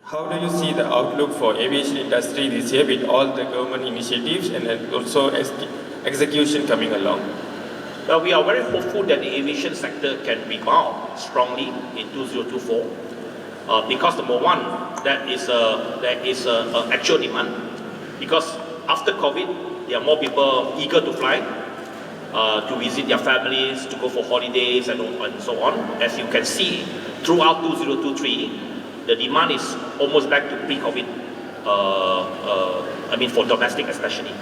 How do you see the outlook for aviation industry this year with all the government initiatives and then also execution coming along? Well, we are very hopeful that the aviation sector can rebound strongly in 2024 because number one, there is a actual demand. Because after COVID, there are more people eager to fly, to visit their families, to go for holidays and so on. As you can see, throughout 2023, the demand is almost back to pre-COVID, for domestic especially.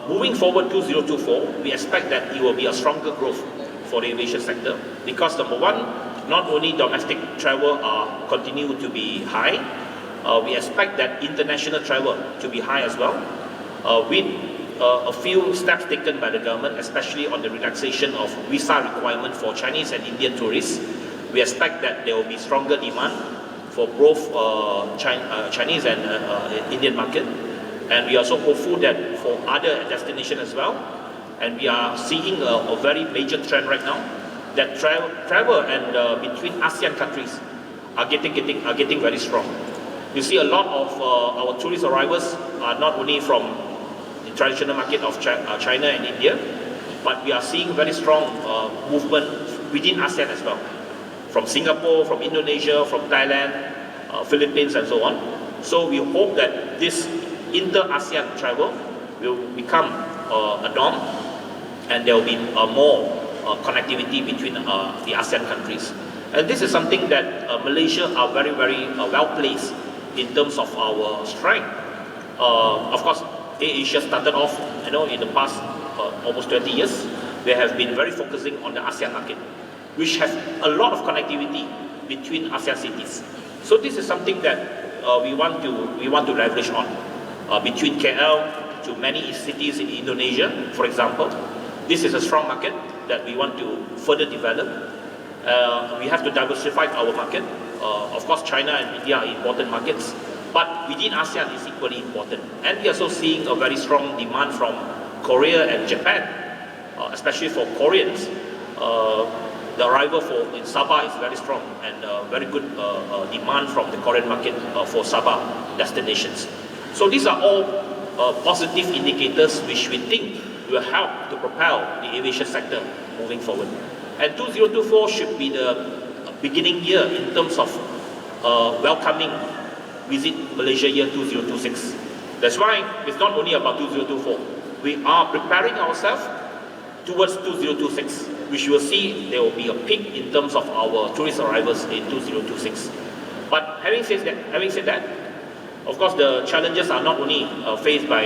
Moving forward 2024, we expect that it will be a stronger growth for the aviation sector because number one, not only domestic travel continue to be high, we expect that international travel to be high as well, with a few steps taken by the government, especially on the relaxation of visa requirement for Chinese and Indian tourists. We expect that there will be stronger demand for both Chinese and Indian market, and we are also hopeful that for other destinations as well. And we are seeing a very major trend right now that travel and between ASEAN countries are getting very strong. You see a lot of our tourist arrivals are not only from the traditional market of China and India, but we are seeing very strong movement within ASEAN as well, from Singapore, from Indonesia, from Thailand, Philippines and so on. So we hope that this inter-ASEAN travel will become a norm, and there will be more connectivity between the ASEAN countries. And this is something that Malaysia are very well placed in terms of our strength. Of course, Asia started off, in the past almost 20 years, they have been very focusing on the ASEAN market, which has a lot of connectivity between ASEAN cities. So this is something that we want to leverage on between KL to many cities in Indonesia, for example. This is a strong market that we want to further develop. We have to diversify our market. Of course, China and India are important markets, but within ASEAN is equally important. And we are also seeing a very strong demand from Korea and Japan, especially for Koreans. The arrival in Sabah is very strong and very good demand from the Korean market for Sabah destinations. So these are all positive indicators which we think will help to propel the aviation sector moving forward. And 2024 should be the beginning year in terms of welcoming Visit Malaysia Year 2026. That's why it's not only about 2024. We are preparing ourselves towards 2026, which you will see there will be a peak in terms of our tourist arrivals in 2026. But having said that, of course, the challenges are not only faced by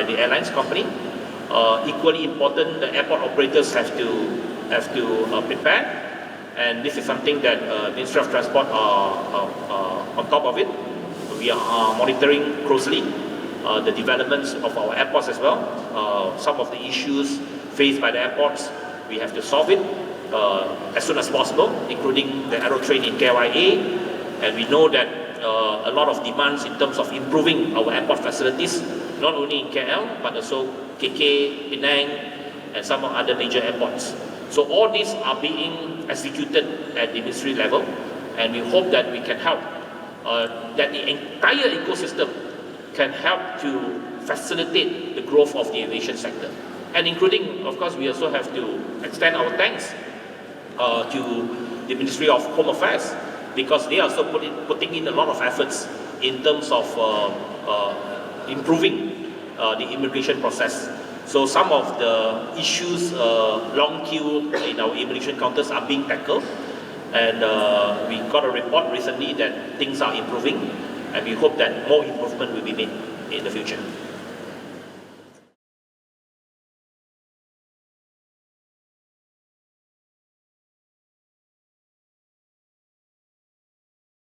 the airlines company. Equally important, the airport operators have to prepare, and this is something that Ministry of Transport are on top of it. We are monitoring closely the developments of our airports as well. Some of the issues faced by the airports, we have to solve it as soon as possible, including the aerotrain in KYA, and we know that a lot of demands in terms of improving our airport facilities, not only in KL, but also KK, Penang, and some other major airports. So all these are being executed at the ministry level, and we hope that we can help, that the entire ecosystem can help to facilitate the growth of the aviation sector. And including, of course, we also have to extend our thanks to the Ministry of Home Affairs, because they are also putting in a lot of efforts in terms of improving the immigration process. So some of the issues, long queue in our immigration counters are being tackled, and we got a report recently that things are improving, and we hope that more improvement will be made in the future.